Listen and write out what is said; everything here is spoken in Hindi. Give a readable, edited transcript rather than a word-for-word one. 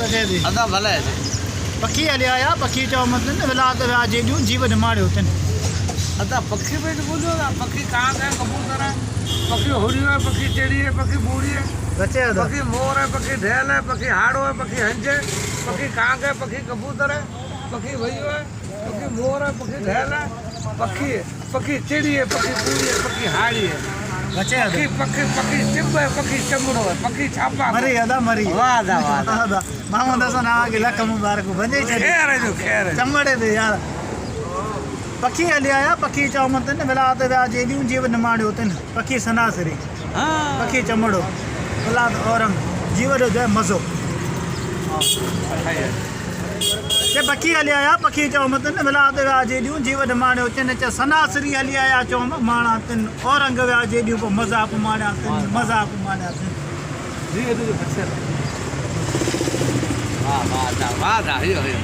बचे दी अदा भले है पखी हले आया पखी चो मतलब विलात व्या जेडियूं जीवन मारियो अथनि अदा पखी पे बोलो ना पखी कहाँ है कबूतर है पखी हुरी है पखी टेढ़ी है पखी बूढ़ी है बचे अदा पखी मोर है पखी ढेल है पखी हाड़ो है पखी हंज है पखी कांग है पखी कबूतर है पखी भैयो है पखी मोर है पखी ढेल है पखी पखी चिड़ी है पखी बूढ़ी है पखी हाड़ी है बचे पखी अदा पखी पखी चिंब है पखी चमड़ो है पखी छापा मरी अदा मरी वाह दा वाह दा अदा मोहम्मद हसन आगे लख मुबारक बजे छे खैर है जो खैर है चमड़े दे यार पखी हले आया पखी चो मतलब विलात व्या जेडियूं जीवन मारियो अथनि पखी सनासरी हाँ पखी चमड़ो विलात औरंग जीवन जो है मज़ो के पखी हली आया पखी चो मतलब विलात व्या जेडियूं जीवन मारियो अथनि च सनासरी हली आया चो माणा अथनि औरंग व्या जेडियूं को मज़ाक मारिया अथनि मज़ाक मारिया अथनि जी ये तो बच्चे वाह वाह दा हियो हियो